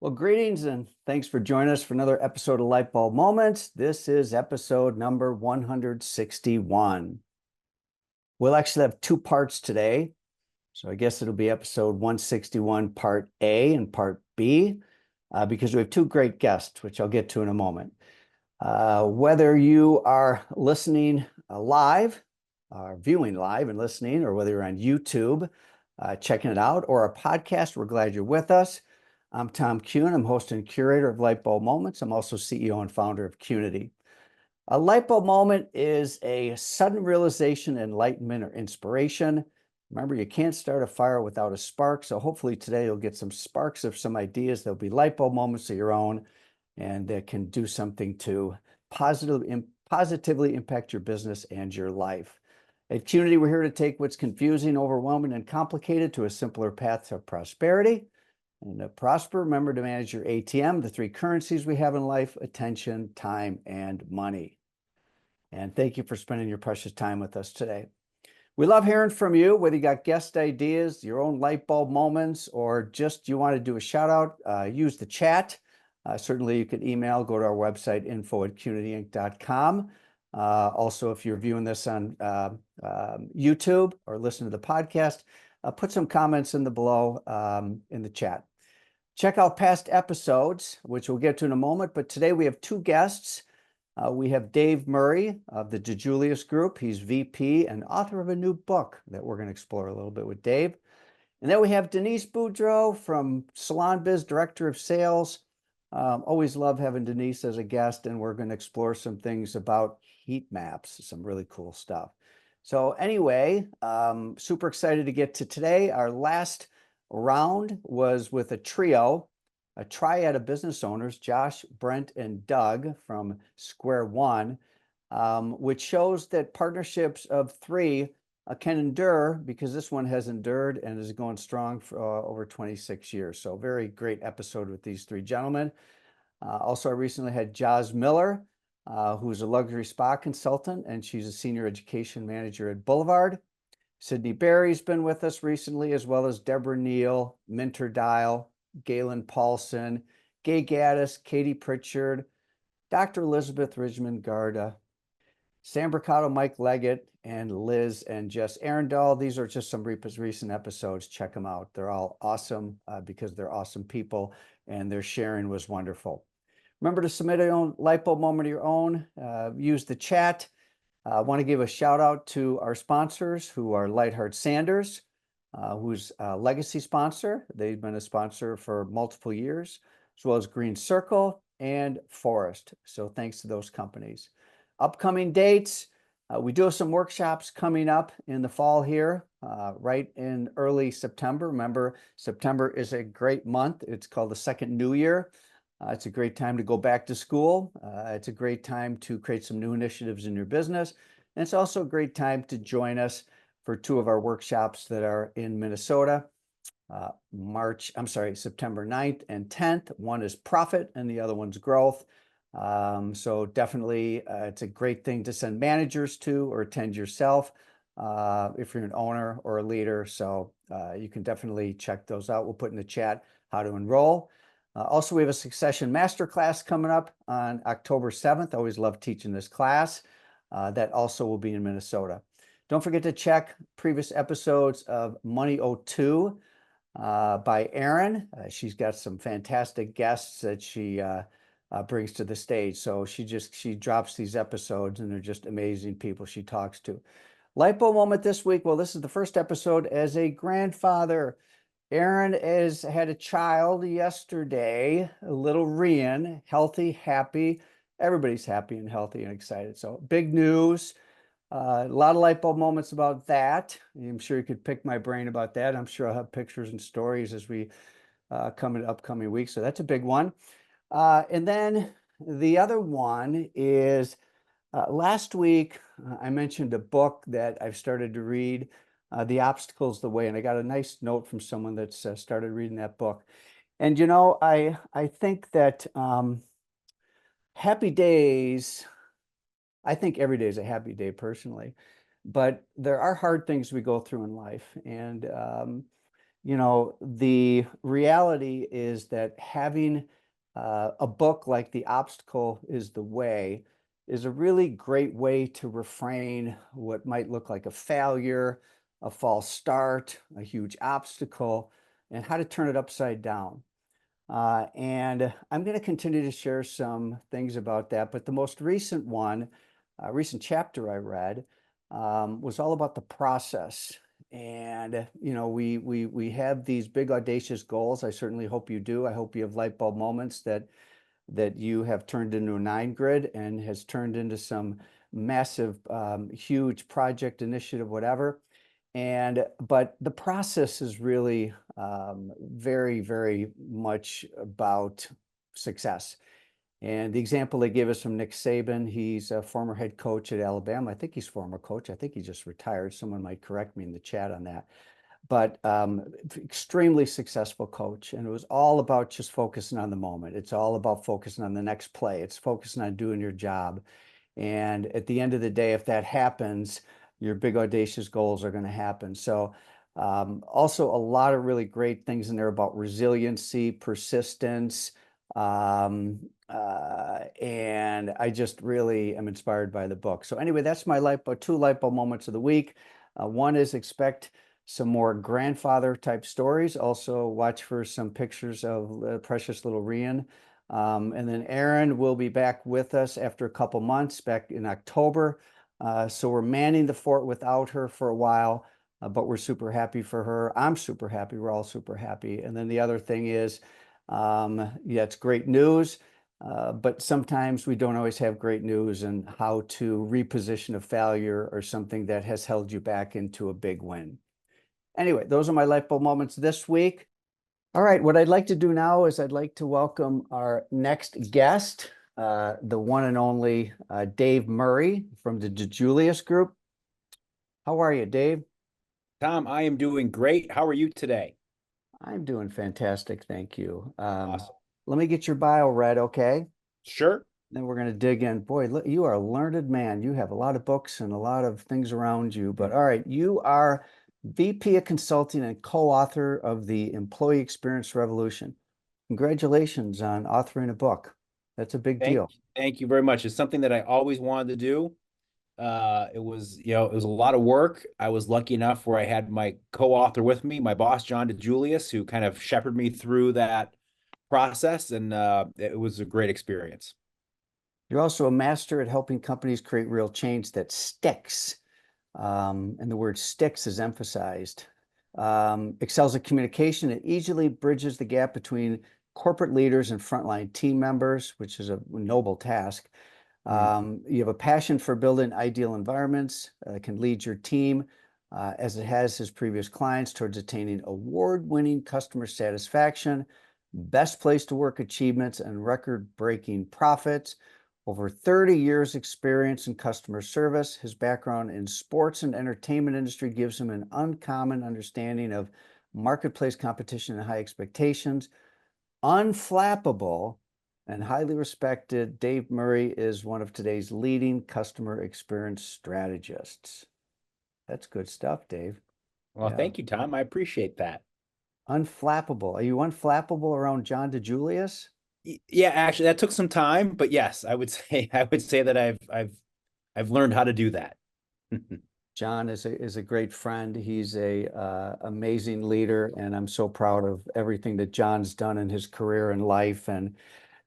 Well, greetings and thanks for joining us for another episode of Lightbulb Moments. This is episode number 161. We'll actually have two parts today. So I guess it'll be episode 161, part A and part B, because we have two great guests, which I'll get to in a moment. Whether you are listening live, or viewing live and listening, or whether you're on YouTube, checking it out, or a podcast, we're glad you're with us. I'm Tom Kuhn. I'm host and curator of Lightbulb Moments. I'm also CEO and founder of Qnity. A lightbulb moment is a sudden realization, enlightenment, or inspiration. Remember, you can't start a fire without a spark. So hopefully today you'll get some sparks of some ideas. There'll be lightbulb moments of your own and that can do something to positively impact your business and your life. At Qnity, we're here to take what's confusing, overwhelming, and complicated to a simpler path to prosperity. And to prosper, remember to manage your ATM, the three currencies we have in life: attention, time, and money. And thank you for spending your precious time with us today. We love hearing from you, whether you got guest ideas, your own light bulb moments, or just you want to do a shout out, use the chat. Certainly you can email, go to our website, info@qnityinc.com. Also, if you're viewing this on YouTube or listen to the podcast, put some comments in the below in the chat. Check out past episodes, which we'll get to in a moment. But today we have two guests. We have Dave Murray of the Dijulius Group. He's VP and author of a new book that we're going to explore a little bit with Dave. And then we have Denise Boudreau from Salon Biz, Director of Sales. Always love having Denise as a guest, and we're going to explore some things about heat maps, some really cool stuff. So anyway, super excited to get to today. Our last round was with a triad of business owners, Josh, Brent, and Doug from Square One, which shows that partnerships of three can endure, because this one has endured and is going strong for over 26 years. So very great episode with these three gentlemen. Also, I recently had Joz Miller, who's a luxury spa consultant, and she's a senior education manager at Boulevard. Sydney Barry's been with us recently, as well as Deborah Neal, Minter Dial, Galen Paulson, Gay Gaddis, Katie Pritchard, Dr. Elizabeth Ridgman Garda, Sam Bricado, Mike Leggett, and Liz and Jess Arundel. These are just some recent episodes. Check them out. They're all awesome because they're awesome people, and their sharing was wonderful. Remember to submit your own lightbulb moment of your own. Use the chat. I want to give a shout out to our sponsors, who are Lightheart Sanders, who's a legacy sponsor. They've been a sponsor for multiple years, as well as Green Circle and Forest. So thanks to those companies. Upcoming dates, we do have some workshops coming up in the fall here, right in early September. Remember, September is a great month. It's called the Second New Year. It's a great time to go back to school. It's a great time to create some new initiatives in your business. And it's also a great time to join us for two of our workshops that are in Minnesota, September 9th and 10th. One is profit and the other one's growth. So definitely it's a great thing to send managers to or attend yourself if you're an owner or a leader. So you can definitely check those out. We'll put in the chat how to enroll. Also, we have a succession masterclass coming up on October 7th. I always love teaching this class. That also will be in Minnesota. Don't forget to check previous episodes of Money 02 by Erin. She's got some fantastic guests that she brings to the stage. So she drops these episodes, and they're just amazing people she talks to. Lightbulb moment this week. Well, this is the first episode as a grandfather. Erin had a child yesterday, a little Rian, healthy, happy. Everybody's happy and healthy and excited. So big news. A lot of light bulb moments about that. I'm sure you could pick my brain about that. I'm sure I'll have pictures and stories as we come in upcoming weeks. So that's a big one. And then the other one is last week, I mentioned a book that I've started to read, The Obstacle's the Way. And I got a nice note from someone that's started reading that book. And, you know, I think that happy days, I think every day is a happy day personally, but there are hard things we go through in life. And The reality is that having a book like The Obstacle is the Way is a really great way to refrain what might look like a failure, a false start, a huge obstacle, and how to turn it upside down. And I'm going to continue to share some things about that. But the most recent one, recent chapter I read, was all about the process. And we have these big audacious goals. I certainly hope you do. I hope you have light bulb moments that you have turned into a 9 grid and has turned into some massive, huge project initiative, whatever. But the process is really very, very much about success. And the example they give us from Nick Saban, he's a former head coach at Alabama. I think he's former coach. I think he just retired. Someone might correct me in the chat on that. But extremely successful coach. And it was all about just focusing on the moment. It's all about focusing on the next play. It's focusing on doing your job. And at the end of the day, if that happens, your big audacious goals are going to happen. So also a lot of really great things in there about resiliency, persistence, and I just really am inspired by the book. So anyway, that's my two light bulb moments of the week. One is expect some more grandfather type stories. Also watch for some pictures of precious little Rian. And then Erin will be back with us after a couple months, back in October. So we're manning the fort without her for a while, but we're super happy for her. I'm super happy. We're all super happy. And then the other thing is, yeah, it's great news, but sometimes we don't always have great news and how to reposition a failure or something that has held you back into a big win. Anyway, those are my light bulb moments this week. All right, what I'd like to do now is I'd like to welcome our next guest, the one and only Dave Murray from the Dijulius Group. How are you, Dave? Tom, I am doing great. How are you today? I'm doing fantastic, thank you. Awesome. Let me get your bio read, okay? Sure. Then we're going to dig in. Boy, look, you are a learned man. You have a lot of books and a lot of things around you. But all right, you are VP of Consulting and co-author of the Employee Experience Revolution. Congratulations on authoring a book. That's a big deal. Thank you very much. It's something that I always wanted to do. It was a lot of work. I was lucky enough where I had my co-author with me, my boss, John Dijulius, who kind of shepherded me through that process, and it was a great experience. You're also a master at helping companies create real change that sticks. And the word sticks is emphasized. Excels at communication. It easily bridges the gap between corporate leaders and frontline team members, which is a noble task. You have a passion for building ideal environments, can lead your team, as it has his previous clients, towards attaining award-winning customer satisfaction, best place to work achievements, and record-breaking profits. Over 30 years experience in customer service. His background in sports and entertainment industry gives him an uncommon understanding of marketplace competition and high expectations. Unflappable and highly respected, Dave Murray is one of today's leading customer experience strategists. That's good stuff, Dave. Well, Yeah. thank you, Tom. I appreciate that. Unflappable. Are you unflappable around John DeJulius? Yeah, actually, that took some time, but yes, I would say that I've learned how to do that. John is a great friend. He's a amazing leader, and I'm so proud of everything that John's done in his career and life. And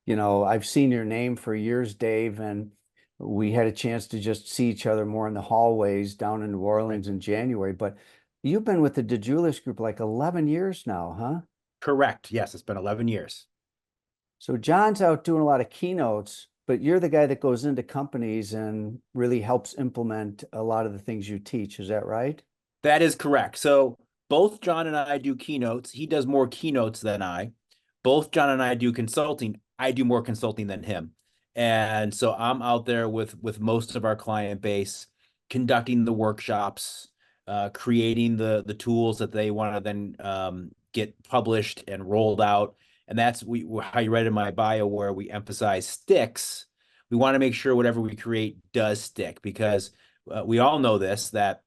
I've seen your name for years, Dave, and we had a chance to just see each other more in the hallways down in New Orleans in January. But you've been with the DeJulius Group like 11 years now, huh? Correct. Yes, it's been 11 years. So John's out doing a lot of keynotes, but you're the guy that goes into companies and really helps implement a lot of the things you teach. Is that right? That is correct. So both John and I do keynotes. He does more keynotes than I. Both John and I do consulting. I do more consulting than him. And so I'm out there with most of our client base, conducting the workshops, creating the tools that they want to then get published and rolled out. And that's how you read in my bio where we emphasize sticks. We want to make sure whatever we create does stick because we all know this, that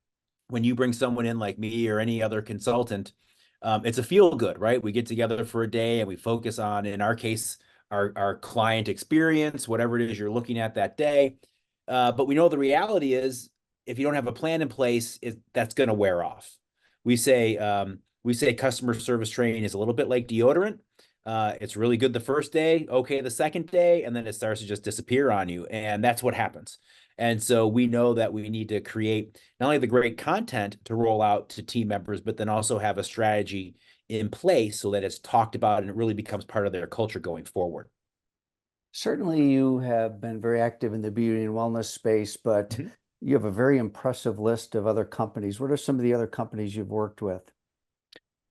when you bring someone in like me or any other consultant, It's a feel good, right? We get together for a day and we focus on, in our case, our client experience, whatever it is you're looking at that day. But we know the reality is, if you don't have a plan in place, that's going to wear off. We say customer service training is a little bit like deodorant. It's really good the first day, okay, the second day, and then it starts to just disappear on you. And that's what happens. And so we know that we need to create not only the great content to roll out to team members, but then also have a strategy in place so that it's talked about and it really becomes part of their culture going forward. Certainly, you have been very active in the beauty and wellness space, but Mhm. you have a very impressive list of other companies. What are some of the other companies you've worked with?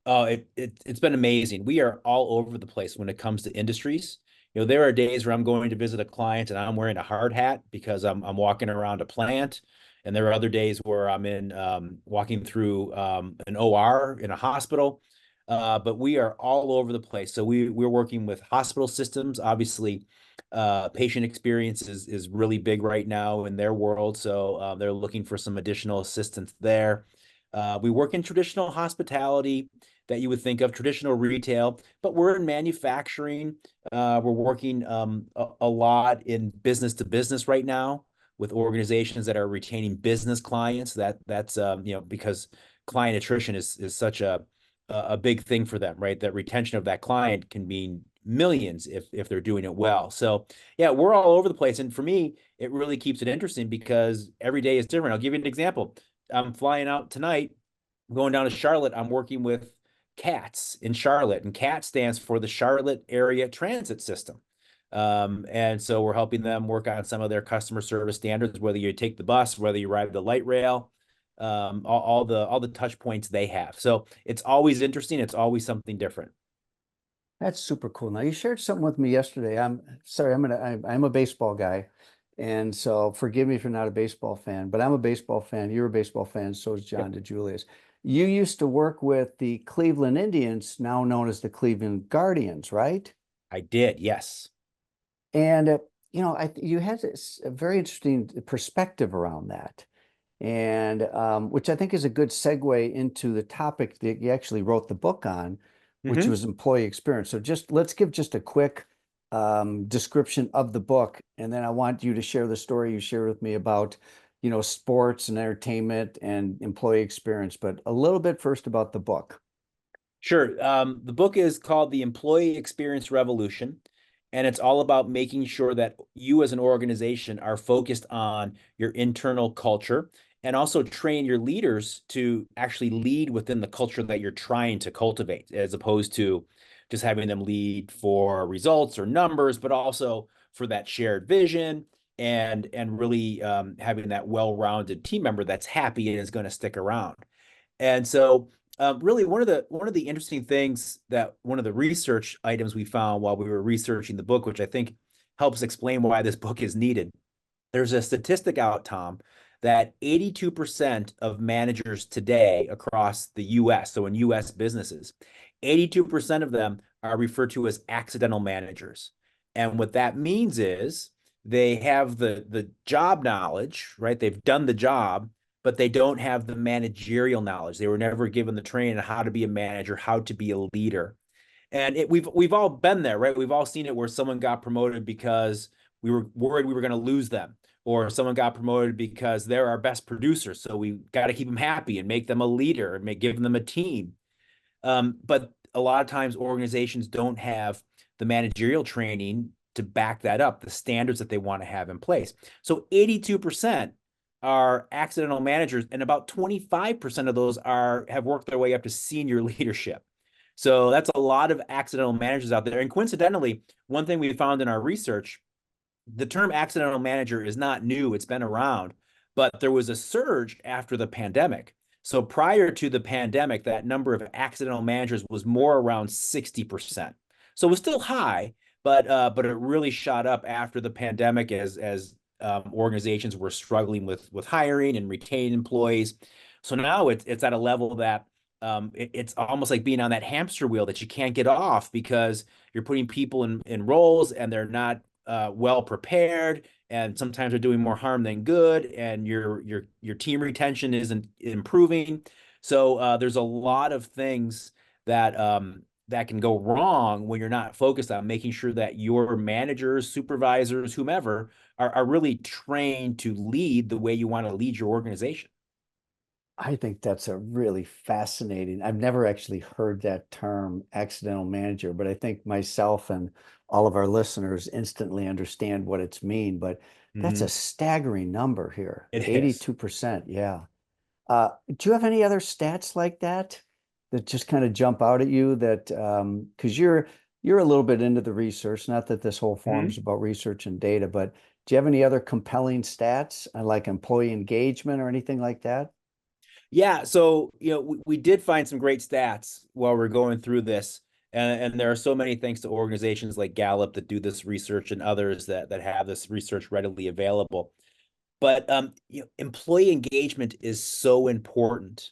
Oh, it's been amazing. We are all over the place when it comes to industries. There are days where I'm going to visit a client and I'm wearing a hard hat because I'm walking around a plant, and there are other days where I'm in walking through an OR in a hospital. But we are all over the place. So we're working with hospital systems. Obviously, patient experience is really big right now in their world. So they're looking for some additional assistance there. We work in traditional hospitality that you would think of, traditional retail, but we're in manufacturing. We're working a lot in business to business right now with organizations that are retaining business clients. That's because client attrition is such a big thing for them, right? That retention of that client can mean millions if they're doing it well. So yeah, we're all over the place, and for me, it really keeps it interesting because every day is different. I'll give you an example. I'm flying out tonight, going down to Charlotte. I'm working with CATS in Charlotte, and CAT stands for the Charlotte Area Transit System. And so we're helping them work on some of their customer service standards, whether you take the bus, whether you ride the light rail, all the touch points they have. So it's always interesting. It's always something different. That's super cool. Now, you shared something with me yesterday. I'm sorry, I'm a baseball guy, and so forgive me if you're not a baseball fan, but I'm a baseball fan. You're a baseball fan, so is John Yep, DeJulius. You used to work with the Cleveland Indians, now known as the Cleveland Guardians, right? I did. Yes. And you had this a very interesting perspective around that, and which I think is a good segue into the topic that you actually wrote the book on, which Hmm. was employee experience. So just let's give just a quick description of the book, and then I want you to share the story you shared with me about, sports and entertainment and employee experience. But a little bit first about the book. Sure. The book is called The Employee Experience Revolution, and it's all about making sure that you as an organization are focused on your internal culture and also train your leaders to actually lead within the culture that you're trying to cultivate, as opposed to just having them lead for results or numbers, but also for that shared vision and really having that well-rounded team member that's happy and is going to stick around. And so, really, one of the interesting things that one of the research items we found while we were researching the book, which I think helps explain why this book is needed. There's a statistic out, Tom, that 82% of managers today across the U.S., so in U.S. businesses, 82% of them are referred to as accidental managers. And what that means is they have the job knowledge, right? They've done the job, but they don't have the managerial knowledge. They were never given the training on how to be a manager, how to be a leader. And we've all been there, right? We've all seen it where someone got promoted because we were worried we were going to lose them, or someone got promoted because they're our best producer, so we got to keep them happy and make them a leader and give them a team. But a lot of times organizations don't have the managerial training to back that up, the standards that they want to have in place. So 82% are accidental managers, and about 25% of those have worked their way up to senior leadership. So that's a lot of accidental managers out there. And coincidentally, one thing we found in our research, the term accidental manager is not new, it's been around, but there was a surge after the pandemic. So prior to the pandemic, that number of accidental managers was more around 60%. So it was still high, but it really shot up after the pandemic as organizations were struggling with hiring and retaining employees. So now it's at a level that it's almost like being on that hamster wheel that you can't get off because you're putting people in roles and they're not well prepared, and sometimes they're doing more harm than good, and your team retention isn't improving. So there's a lot of things that can go wrong when you're not focused on making sure that your managers, supervisors, whomever are really trained to lead the way you want to lead your organization. I think that's a really fascinating. I've never actually heard that term accidental manager, but I think myself and all of our listeners instantly understand what it's mean. But that's a Mhm. staggering number here. It is. 82%. Yeah. Do you have any other stats like that that just kind of jump out at you that because you're a little bit into the research, not that this whole forum is Mhm. about research and data, but do you have any other compelling stats on like employee engagement or anything like that? Yeah, so we did find some great stats while we're going through this, and there are so many thanks to organizations like Gallup that do this research and others that have this research readily available. But employee engagement is so important,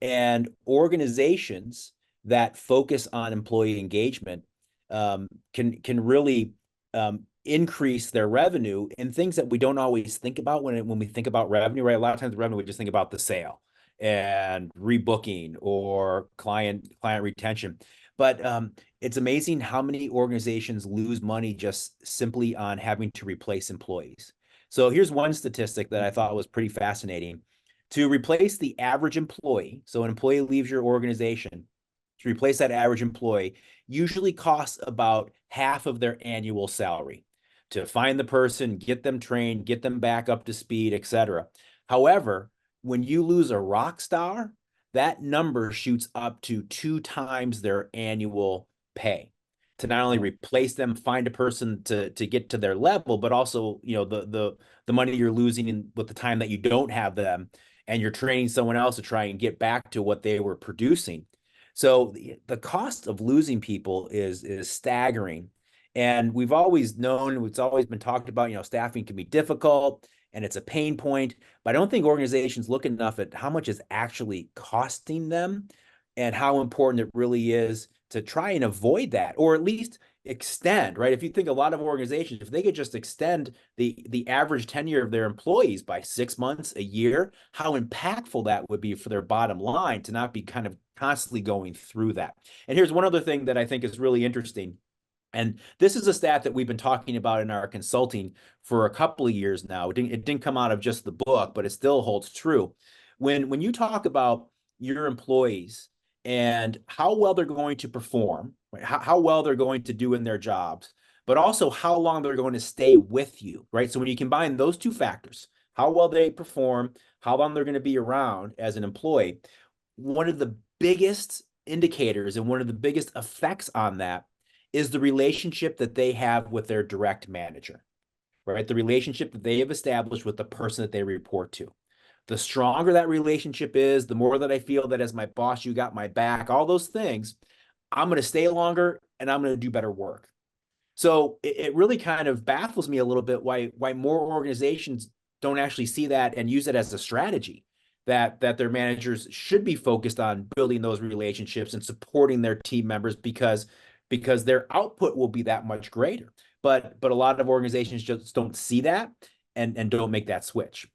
and organizations that focus on employee engagement can really increase their revenue in things that we don't always think about when we think about revenue, right? A lot of times revenue, we just think about the sale and rebooking or client retention. But it's amazing how many organizations lose money just simply on having to replace employees. So here's one statistic that I thought was pretty fascinating. To replace the average employee, so an employee leaves your organization, to replace that average employee usually costs about half of their annual salary to find the person, get them trained, get them back up to speed, etc. However, when you lose a rock star, that number shoots up to 2 times their annual pay to not only Oh, replace them, find a person to get to their level, but also the money you're losing with the time that you don't have them, and you're training someone else to try and get back to what they were producing. So the cost of losing people is staggering. And we've always known, it's always been talked about, staffing can be difficult and it's a pain point, but I don't think organizations look enough at how much is actually costing them and how important it really is to try and avoid that, or at least extend, right? If you think a lot of organizations, if they could just extend the average tenure of their employees by 6 months, a year, how impactful that would be for their bottom line to not be kind of constantly going through that. And here's one other thing that I think is really interesting. And this is a stat that we've been talking about in our consulting for a couple of years now. It didn't come out of just the book, but it still holds true. When you talk about your employees and how well they're going to perform, right? How well they're going to do in their jobs, but also how long they're going to stay with you, right? So when you combine those two factors, how well they perform, how long they're going to be around as an employee, one of the biggest indicators and one of the biggest effects on that is the relationship that they have with their direct manager, right? The relationship that they have established with the person that they report to. The stronger that relationship is, the more that I feel that as my boss, you got my back, all those things, I'm going to stay longer and I'm going to do better work. So it really kind of baffles me a little bit why more organizations don't actually see that and use it as a strategy that their managers should be focused on building those relationships and supporting their team members because their output will be that much greater. But a lot of organizations just don't see that and don't make that switch.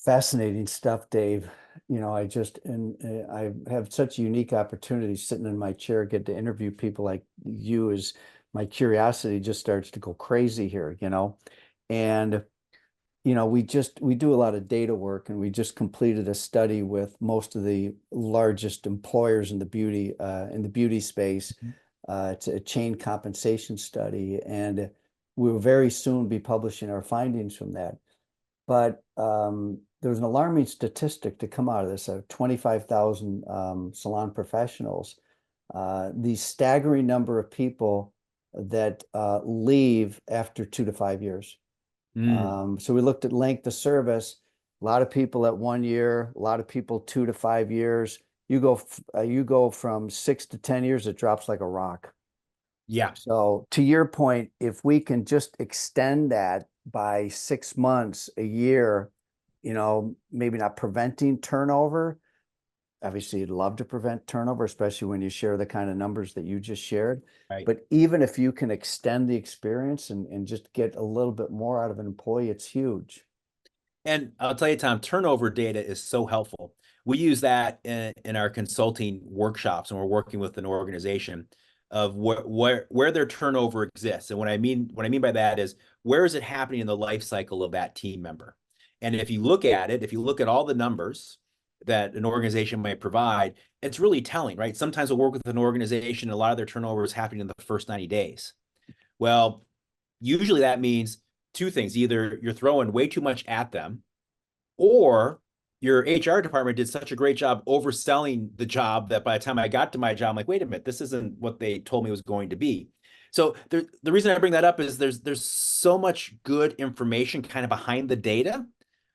fascinating stuff, Dave. I have such a unique opportunity sitting in my chair, get to interview people like you as my curiosity just starts to go crazy here. And we do a lot of data work, and we just completed a study with most of the largest employers in the beauty space. It's a chain compensation study, and we will very soon be publishing our findings from that. But there was an alarming statistic to come out of this of 25,000 salon professionals. The staggering number of people that leave after 2 to 5 years. Mm, So we looked at length of service. A lot of people at 1 year, a lot of people 2 to 5 years. You go from 6 to 10 years, it drops like a rock. yeah. So to your point, if we can just extend that by 6 months, a year, maybe not preventing turnover. Obviously, you'd love to prevent turnover, especially when you share the kind of numbers that you just shared. Right. But even if you can extend the experience and just get a little bit more out of an employee, it's huge. And I'll tell you, Tom, turnover data is so helpful. we use that in our consulting workshops when we're working with an organization of where their turnover exists. And what I mean by that is, where is it happening in the life cycle of that team member? And if you look at it, if you look at all the numbers that an organization might provide, it's really telling, right? Sometimes we'll work with an organization, a lot of their turnover is happening in the first 90 days. Well, usually that means two things. Either you're throwing way too much at them, or your HR department did such a great job overselling the job that by the time I got to my job, I'm like, wait a minute, this isn't what they told me it was going to be. So the reason I bring that up is there's so much good information kind of behind the data,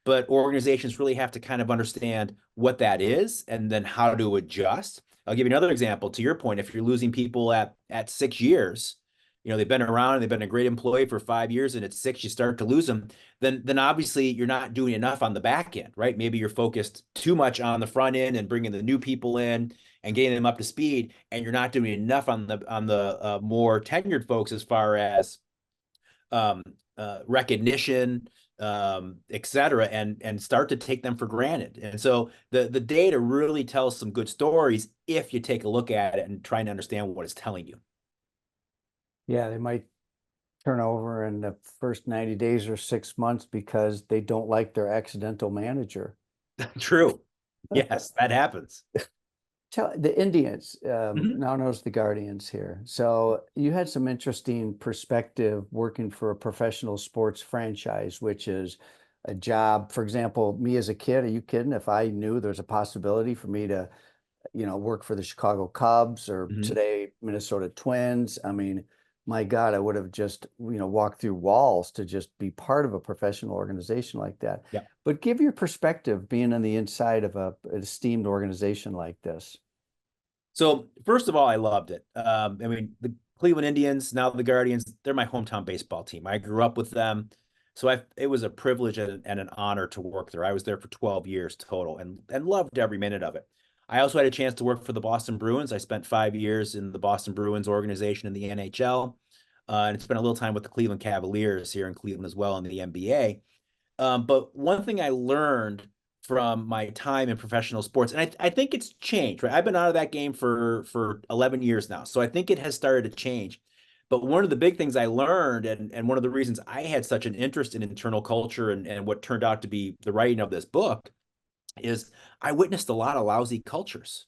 but organizations really have to kind of understand what that is and then how to adjust. I'll give you another example. To your point, if you're losing people at 6 years, they've been around and they've been a great employee for 5 years, and at 6 you start to lose them, then obviously you're not doing enough on the back end, right? Maybe you're focused too much on the front end and bringing the new people in and getting them up to speed, and you're not doing enough on the more tenured folks as far as recognition, et cetera, and start to take them for granted. And so the data really tells some good stories if you take a look at it and try to understand what it's telling you. Yeah, they might turn over in the first 90 days or 6 months because they don't like their accidental manager. True. Yes, that happens. Tell the Indians, Mhm. now known as the Guardians here. So you had some interesting perspective working for a professional sports franchise, which is a job. For example, me as a kid, are you kidding? If I knew there's a possibility for me to, work for the Chicago Cubs or Mhm. today Minnesota Twins, I mean, my God, I would have just, walked through walls to just be part of a professional organization like that. Yeah. But give your perspective being on the inside of an esteemed organization like this. So first of all, I loved it. I mean, the Cleveland Indians, now the Guardians, they're my hometown baseball team. I grew up with them. So it was a privilege and an honor to work there. I was there for 12 years total and loved every minute of it. I also had a chance to work for the Boston Bruins. I spent 5 years in the Boston Bruins organization in the NHL, and spent a little time with the Cleveland Cavaliers here in Cleveland as well in the NBA. But one thing I learned from my time in professional sports, and I think it's changed, right? I've been out of that game for 11 years now. So I think it has started to change. But one of the big things I learned, and one of the reasons I had such an interest in internal culture and what turned out to be the writing of this book, is I witnessed a lot of lousy cultures,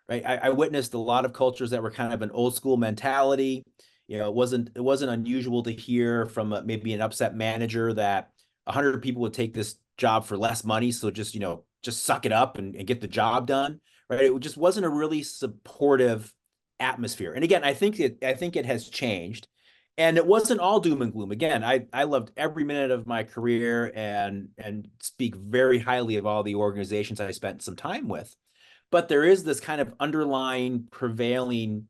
right? I witnessed a lot of cultures that were kind of an old school mentality. It wasn't unusual to hear from maybe an upset manager that 100 people would take this job for less money, so just suck it up and get the job done, right? It just wasn't a really supportive atmosphere. And again, I think it has changed. And it wasn't all doom and gloom. Again, I loved every minute of my career and speak very highly of all the organizations I spent some time with. But there is this kind of underlying prevailing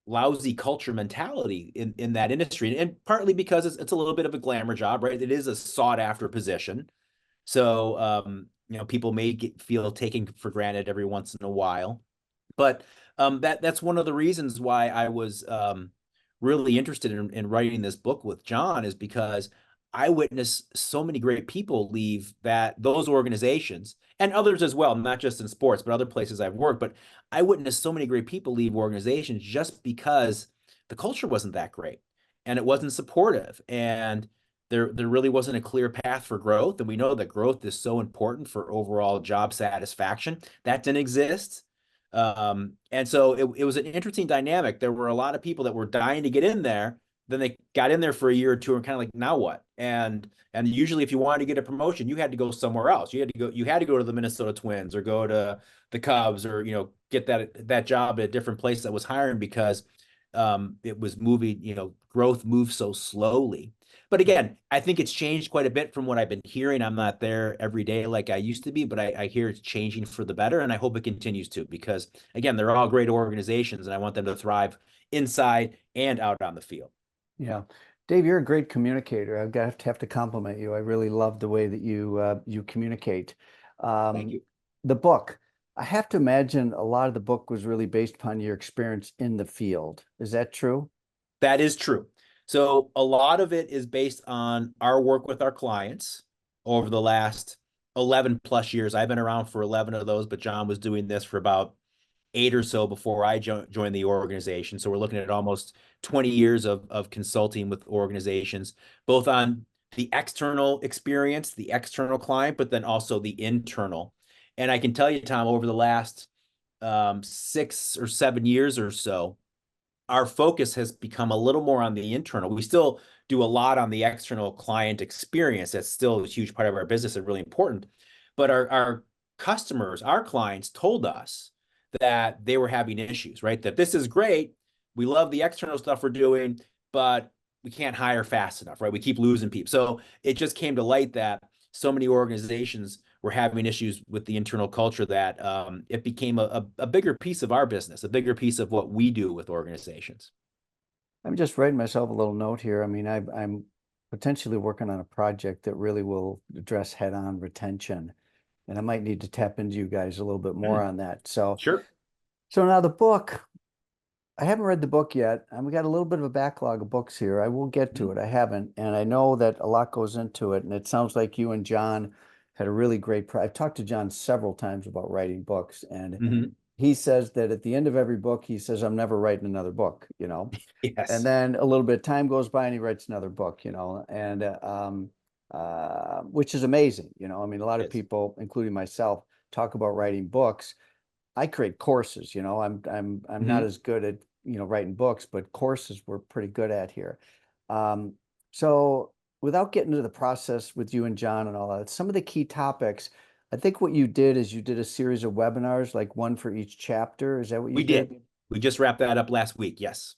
lousy culture mentality in that industry. And partly because it's a little bit of a glamour job, right? It is a sought after position. So people may feel taken for granted every once in a while. But that's one of the reasons why I was really interested in writing this book with John, is because I witnessed so many great people leave those organizations and others as well, not just in sports, but other places I've worked. But I witnessed so many great people leave organizations just because the culture wasn't that great and it wasn't supportive, and there really wasn't a clear path for growth. And we know that growth is so important for overall job satisfaction. That didn't exist. And so it was an interesting dynamic. There were a lot of people that were dying to get in there. Then they got in there for a year or two and kind of like, now what? And usually if you wanted to get a promotion, you had to go somewhere else. You had to go to the Minnesota Twins or go to the Cubs, or get that job at a different place that was hiring, because it was moving, growth moves so slowly. But again, I think it's changed quite a bit from what I've been hearing. I'm not there every day like I used to be, but I hear it's changing for the better, and I hope it continues to, because again, they're all great organizations, and I want them to thrive inside and out on the field. Yeah. Dave, you're a great communicator. I've got to have to compliment you. I really love the way that you communicate. Thank Um, you. the book, I have to imagine a lot of the book was really based upon your experience in the field. Is that true? That is true. So a lot of it is based on our work with our clients over the last 11 plus years. I've been around for 11 of those, but John was doing this for about 8 or so before I joined the organization. So we're looking at almost 20 years of consulting with organizations, both on the external experience, the external client, but then also the internal. And I can tell you, Tom, over the last 6 or 7 years or so, our focus has become a little more on the internal. We still do a lot on the external client experience. That's still a huge part of our business and really important. But our customers, our clients told us that they were having issues, right? That this is great. We love the external stuff we're doing, but we can't hire fast enough, right? We keep losing people. So it just came to light that so many organizations were having issues with the internal culture that it became a bigger piece of our business, a bigger piece of what we do with organizations. I'm just writing myself a little note here. I mean, I'm potentially working on a project that really will address head-on retention, and I might need to tap into you guys a little bit more on that. So, Sure. so now the book, I haven't read the book yet, and we got a little bit of a backlog of books here. I will get to it. I haven't, and I know that a lot goes into it, and it sounds like you and John had a really great I've talked to John several times about writing books, and Mm-hmm. he says that at the end of every book, he says, I'm never writing another book, And Yes. then a little bit of time goes by and he writes another book, and which is amazing. I mean, a lot of Yes. people, including myself, talk about writing books. I create courses, I'm not Mm-hmm. as good at, writing books, but courses we're pretty good at here. Um, so without getting into the process with you and John and all that, some of the key topics, I think what you did is you did a series of webinars, like one for each chapter. Is that what you We did. did? We just wrapped that up last week. Yes.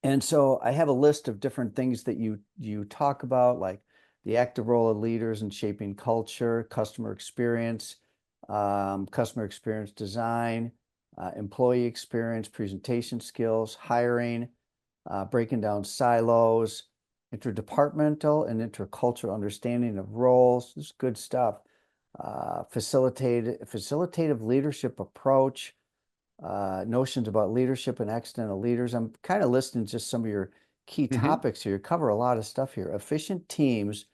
And so I have a list of different things that you talk about, like the active role of leaders in shaping culture, customer experience design, employee experience, presentation skills, hiring, breaking down silos, interdepartmental and intercultural understanding of roles. This is good stuff. Facilitative leadership approach, notions about leadership and accidental leaders. I'm kind of listing just some of your key Mm-hmm. topics here. You cover a lot of stuff here. Efficient teams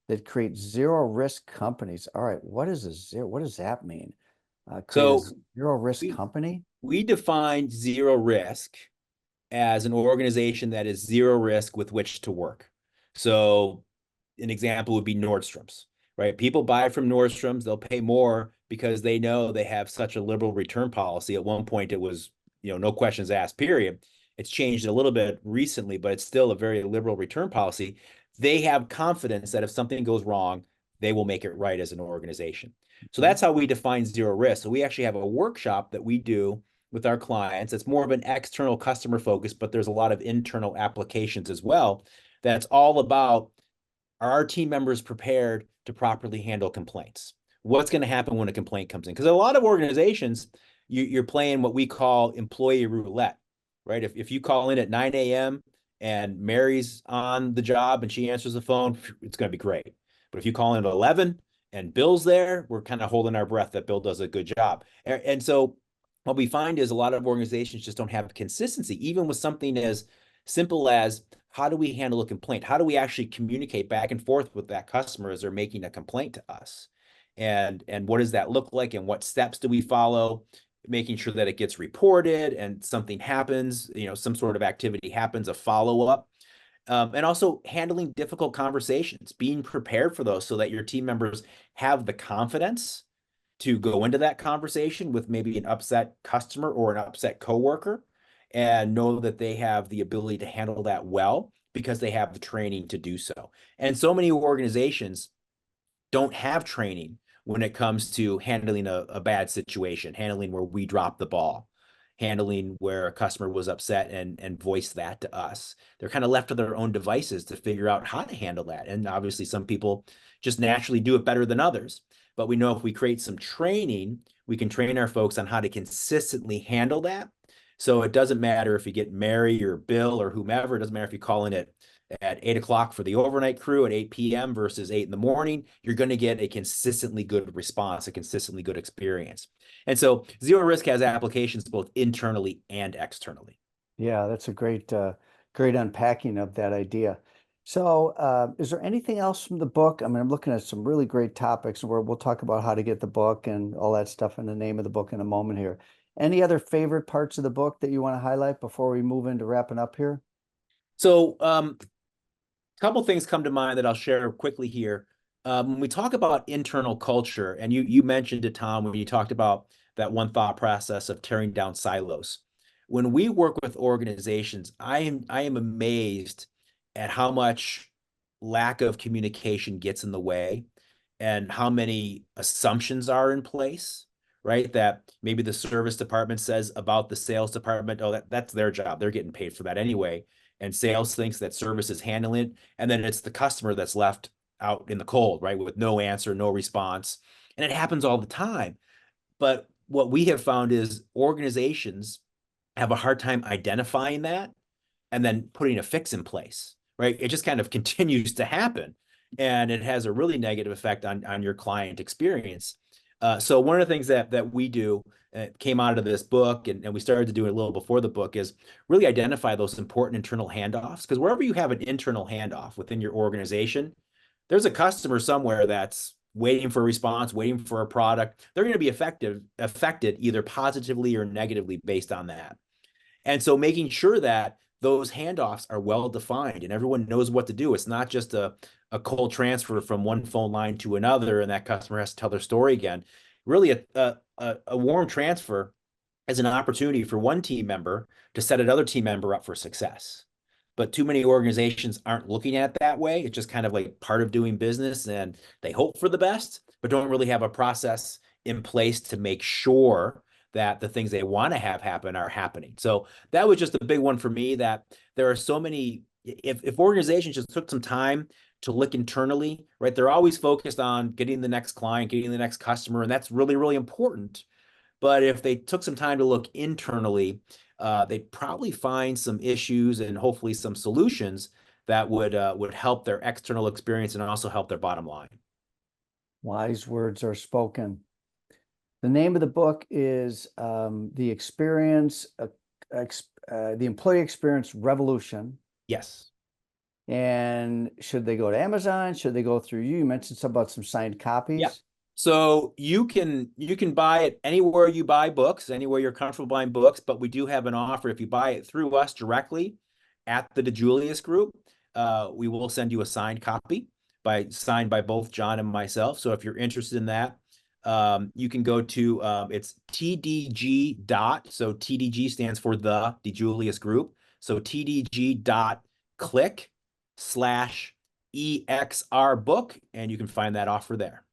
that create zero risk companies. All right, what does that mean? Create a So zero risk we company? we define zero risk as an organization that is zero risk with which to work. So an example would be Nordstrom's, right? People buy from Nordstrom's, they'll pay more because they know they have such a liberal return policy. At one point, it was, no questions asked, period. It's changed a little bit recently, but it's still a very liberal return policy. They have confidence that if something goes wrong, they will make it right as an organization. So Mhm. that's how we define zero risk. So we actually have a workshop that we do with our clients. It's more of an external customer focus, but there's a lot of internal applications as well. That's all about, are our team members prepared to properly handle complaints? What's going to happen when a complaint comes in? Because a lot of organizations, you're playing what we call employee roulette, right? If you call in at 9 a.m. and Mary's on the job and she answers the phone, it's going to be great. But if you call in at 11 and Bill's there, we're kind of holding our breath that Bill does a good job. And so what we find is a lot of organizations just don't have consistency, even with something as simple as, how do we handle a complaint? How do we actually communicate back and forth with that customer as they're making a complaint to us? And what does that look like? And what steps do we follow? Making sure that it gets reported and something happens, some sort of activity happens, a follow-up. And also handling difficult conversations, being prepared for those so that your team members have the confidence to go into that conversation with maybe an upset customer or an upset coworker and know that they have the ability to handle that well because they have the training to do so. And so many organizations don't have training when it comes to handling a bad situation, handling where we drop the ball, handling where a customer was upset and voiced that to us. They're kind of left to their own devices to figure out how to handle that. And obviously, some people just naturally do it better than others. But we know if we create some training, we can train our folks on how to consistently handle that. So it doesn't matter if you get Mary or Bill or whomever, it doesn't matter if you call in at 8 o'clock for the overnight crew at 8 p.m. versus 8 in the morning, you're going to get a consistently good response, a consistently good experience. And so zero risk has applications both internally and externally. Yeah, that's a great unpacking of that idea. So, is there anything else from the book? I mean, I'm looking at some really great topics, and we'll talk about how to get the book and all that stuff and the name of the book in a moment here. Any other favorite parts of the book that you want to highlight before we move into wrapping up here? So, a couple things come to mind that I'll share quickly here. When we talk about internal culture, and you mentioned it, Tom, when you talked about that one thought process of tearing down silos. When we work with organizations, I am amazed at how much lack of communication gets in the way and how many assumptions are in place, right? That maybe the service department says about the sales department, oh, that's their job. They're getting paid for that anyway. And sales thinks that service is handling it. And then it's the customer that's left out in the cold, right? With no answer, no response. And it happens all the time. But what we have found is organizations have a hard time identifying that and then putting a fix in place, right? It just kind of continues to happen. And it has a really negative effect on your client experience. So one of the things that we do came out of this book, and we started to do it a little before the book, is really identify those important internal handoffs. Because wherever you have an internal handoff within your organization, there's a customer somewhere that's waiting for a response, waiting for a product. They're going to be affected either positively or negatively based on that. And so making sure that those handoffs are well defined and everyone knows what to do. It's not just a cold transfer from one phone line to another and that customer has to tell their story again. Really, a warm transfer is an opportunity for one team member to set another team member up for success. But too many organizations aren't looking at it that way. It's just kind of like part of doing business and they hope for the best, but don't really have a process in place to make sure that the things they want to have happen are happening. So that was just a big one for me, that there are so many, if organizations just took some time to look internally, right? They're always focused on getting the next client, getting the next customer, and that's really, really important. But if they took some time to look internally, they'd probably find some issues and hopefully some solutions that would help their external experience and also help their bottom line. Wise words are spoken. The name of the book is The Experience, the Employee Experience Revolution. Yes. And should they go to Amazon? Should they go through you? You mentioned something about some signed Yeah. copies. So you can buy it anywhere you buy books, anywhere you're comfortable buying books, but we do have an offer. If you buy it through us directly at the Dijulius group, we will send you a signed copy signed by both John and myself. So if you're interested in that, you can go to it's TDG dot. So TDG stands for the Dijulius group. So TDG dot click/EXR book, and you can find that offer there.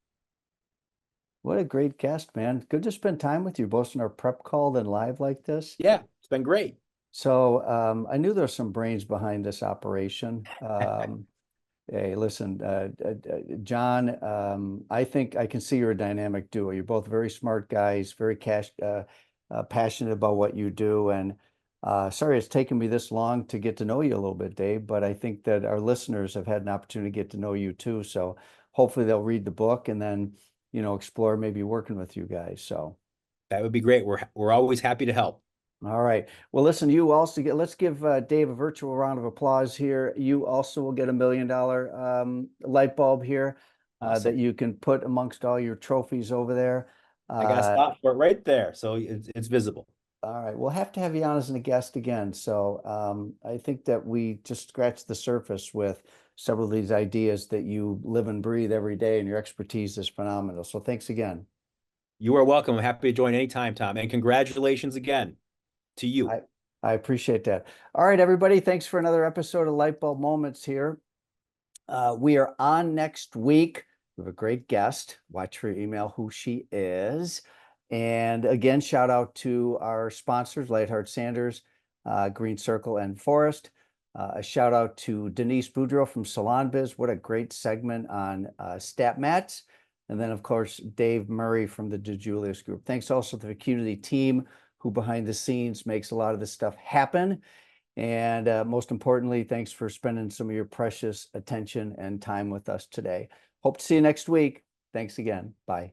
What a great guest, man. Good to spend time with you, both in our prep call and live like this. Yeah, it's been great. So I knew there's some brains behind this operation. Hey, listen, John, I think I can see you're a dynamic duo. You're both very smart guys, very passionate about what you do. And sorry it's taken me this long to get to know you a little bit, Dave, but I think that our listeners have had an opportunity to get to know you too. So hopefully they'll read the book and then, explore maybe working with you guys. So. That would be great. We're always happy to help. All right. Well, listen, you also let's give Dave a virtual round of applause here. You also will get $1 million light bulb here that Awesome. you can put amongst all your trophies over there. I got a Uh, spot for it right there, so it's visible. all right. We'll have to have you on as a guest again. So I think that we just scratched the surface with several of these ideas that you live and breathe every day, and your expertise is phenomenal. So thanks again. You are welcome. I'm happy to join anytime, Tom. And congratulations again to you. I appreciate that. All right, everybody. Thanks for another episode of Lightbulb Moments here. We are on next week. We have a great guest. Watch for your email who she is. And again, shout out to our sponsors, Lightheart Sanders, Green Circle, and Forest. A shout out to Denise Boudreau from Salon Biz. What a great segment on stat mats. And then, of course, Dave Murray from the Dijulius Group. Thanks also to the Qnity team who behind the scenes makes a lot of this stuff happen. And most importantly, thanks for spending some of your precious attention and time with us today. Hope to see you next week. Thanks again. Bye.